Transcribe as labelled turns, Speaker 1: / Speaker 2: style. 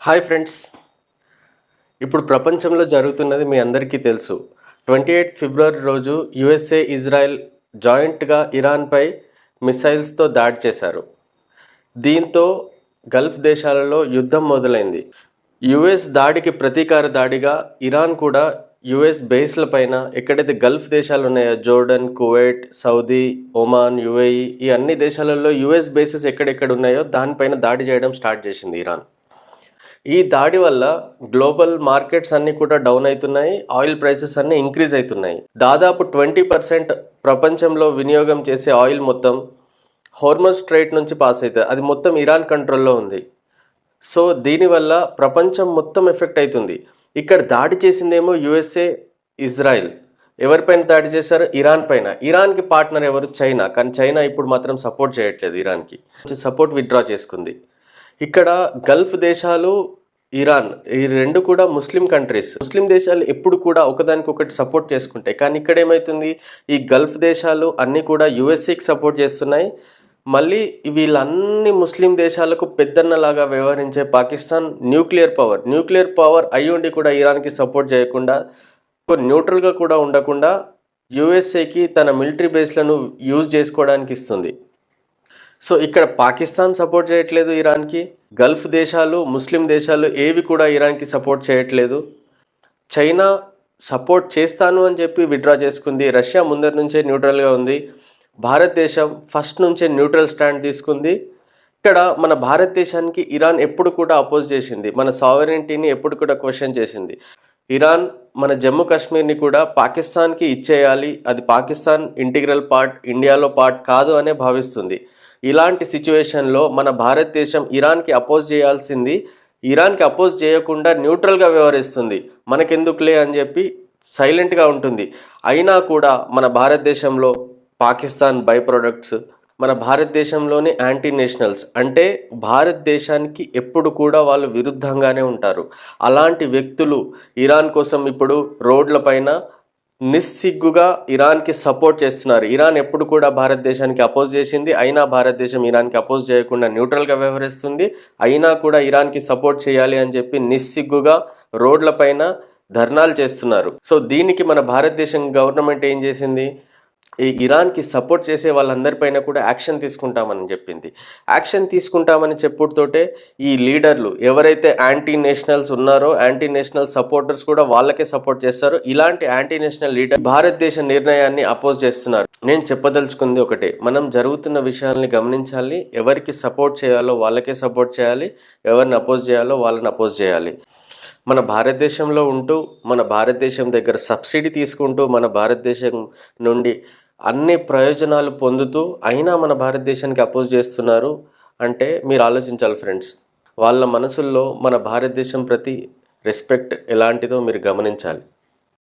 Speaker 1: Hi friends. ఇప్పుడు ప్రపంచంలో జరుగుతున్నది మీ అందరికీ తెలుసు. 28 ఫిబ్రవరి రోజు యుఎస్ఏ, ఇజ్రాయెల్ జాయింట్గా ఇరాన్పై మిసైల్స్తో దాడి చేశారు. దీంతో గల్ఫ్ దేశాలలో యుద్ధం మొదలైంది. యుఎస్ దాడికి ప్రతీకార దాడిగా ఇరాన్ కూడా యుఎస్ బేస్ల పైన ఎక్కడైతే గల్ఫ్ దేశాలు ఉన్నాయో, Jordan, Kuwait, Saudi, Oman, UAE, ఈ అన్ని దేశాలలో యుఎస్ బేసెస్ ఎక్కడెక్కడ ఉన్నాయో దానిపైన దాడి చేయడం స్టార్ట్ చేసింది ఇరాన్. ఈ దాడి వల్ల గ్లోబల్ మార్కెట్స్ అన్నీ కూడా డౌన్ అవుతున్నాయి. ఆయిల్ ప్రైసెస్ అన్నీ ఇంక్రీజ్ అవుతున్నాయి. దాదాపు 20% ప్రపంచంలో వినియోగం చేసే ఆయిల్ మొత్తం హోర్మజ్ స్ట్రైట్ నుంచి పాస్ అవుతుంది. అది మొత్తం ఇరాన్ కంట్రోల్లో ఉంది. సో దీనివల్ల ప్రపంచం మొత్తం ఎఫెక్ట్ అవుతుంది. ఇక్కడ దాడి చేసిందేమో యుఎస్ఏ, ఇజ్రాయెల్. ఎవరిపైన దాడి చేశారు? ఇరాన్ పైన. ఇరాన్కి పార్ట్నర్ ఎవరు? చైనా. కానీ చైనా ఇప్పుడు మాత్రం సపోర్ట్ చేయట్లేదు ఇరాన్కి. సపోర్ట్ విత్డ్రా చేసుకుంది. ఇక్కడ గల్ఫ్ దేశాలు, ఇరాన్, ఈ రెండు కూడా ముస్లిం కంట్రీస్. ముస్లిం దేశాలు ఎప్పుడు కూడా ఒకదానికొకటి సపోర్ట్ చేసుకుంటాయి. కానీ ఇక్కడ ఏమవుతుంది, ఈ గల్ఫ్ దేశాలు అన్నీ కూడా యుఎస్ఏకి సపోర్ట్ చేస్తున్నాయి. మళ్ళీ వీళ్ళన్ని ముస్లిం దేశాలకు పెద్దన్నలాగా వ్యవహరించే పాకిస్తాన్ న్యూక్లియర్ పవర్ అయ్యుండి కూడా ఇరాన్కి సపోర్ట్ చేయకుండా, న్యూట్రల్గా కూడా ఉండకుండా యుఎస్ఏకి తన మిలిటరీ బేస్లను యూజ్ చేసుకోవడానికి ఇస్తుంది. సో ఇక్కడ పాకిస్తాన్ సపోర్ట్ చేయట్లేదు ఇరాన్కి. గల్ఫ్ దేశాలు, ముస్లిం దేశాలు ఏవి కూడా ఇరాన్కి సపోర్ట్ చేయట్లేదు. చైనా సపోర్ట్ చేస్తాను అని చెప్పి విత్డ్రా చేసుకుంది. రష్యా ముందరి నుంచే న్యూట్రల్గా ఉంది. భారతదేశం ఫస్ట్ నుంచే న్యూట్రల్ స్టాండ్ తీసుకుంది. ఇక్కడ మన భారతదేశానికి ఇరాన్ ఎప్పుడు కూడా అపోజ్ చేసింది. మన సావరెనిటీని ఎప్పుడు కూడా క్వశ్చన్ చేసింది. ఇరాన్ మన జమ్మూ కాశ్మీర్ని కూడా పాకిస్తాన్కి ఇచ్చేయాలి, అది పాకిస్తాన్ ఇంటిగ్రల్ పార్ట్, ఇండియాలో పార్ట్ కాదు అనే భావిస్తుంది. ఇలాంటి సిచ్యువేషన్లో మన భారతదేశం ఇరాన్కి అపోజ్ చేయాల్సింది, ఇరాన్కి అపోజ్ చేయకుండా న్యూట్రల్గా వ్యవహరిస్తుంది. మనకెందుకులే అని చెప్పి సైలెంట్గా ఉంటుంది. అయినా కూడా మన భారతదేశంలో పాకిస్తాన్ బై ప్రొడక్ట్స్, మన భారతదేశంలోని యాంటీ నేషనల్స్, అంటే భారతదేశానికి ఎప్పుడు కూడా వాళ్ళు విరుద్ధంగానే ఉంటారు. అలాంటి వ్యక్తులు ఇరాన్ కోసం ఇప్పుడు రోడ్లపైన నిస్సిగ్గుగా ఇరాన్కి సపోర్ట్ చేస్తున్నారు. ఇరాన్ ఎప్పుడు కూడా భారతదేశానికి అపోజ్ చేసింది, అయినా భారతదేశం ఇరాన్కి అపోజ్ చేయకుండా న్యూట్రల్గా వ్యవహరిస్తుంది. అయినా కూడా ఇరాన్కి సపోర్ట్ చేయాలి అని చెప్పి నిస్సిగ్గుగా రోడ్లపైన ధర్నాలు చేస్తున్నారు. సో దీనికి మన భారతదేశం గవర్నమెంట్ ఏం చేసింది, ఈ ఇరాన్కి సపోర్ట్ చేసే వాళ్ళందరిపైన కూడా యాక్షన్ తీసుకుంటామని చెప్పింది. యాక్షన్ తీసుకుంటామని చెప్పుడుతోటే ఈ లీడర్లు ఎవరైతే యాంటీ నేషనల్స్ ఉన్నారో, యాంటీ నేషనల్ సపోర్టర్స్ కూడా వాళ్ళకే సపోర్ట్ చేస్తారు. ఇలాంటి యాంటీ నేషనల్ లీడర్ భారతదేశ నిర్ణయాన్ని అపోజ్ చేస్తున్నారు. నేను చెప్పదలుచుకుంది ఒకటే, మనం జరుగుతున్న విషయాల్ని గమనించాలి. ఎవరికి సపోర్ట్ చేయాలో వాళ్ళకే సపోర్ట్ చేయాలి, ఎవరిని అపోజ్ చేయాలో వాళ్ళని అపోజ్ చేయాలి. మన భారతదేశంలో ఉంటూ, మన భారతదేశం దగ్గర సబ్సిడీ తీసుకుంటూ, మన భారతదేశం నుండి అన్ని ప్రయోజనాలు పొందుతూ అయినా మన భారతదేశానికి అపోజ్ చేస్తున్నారు అంటే మీరు ఆలోచించాలి ఫ్రెండ్స్. వాళ్ళ మనసుల్లో మన భారతదేశం ప్రతి రెస్పెక్ట్ ఎలాంటిదో మీరు గమనించాలి.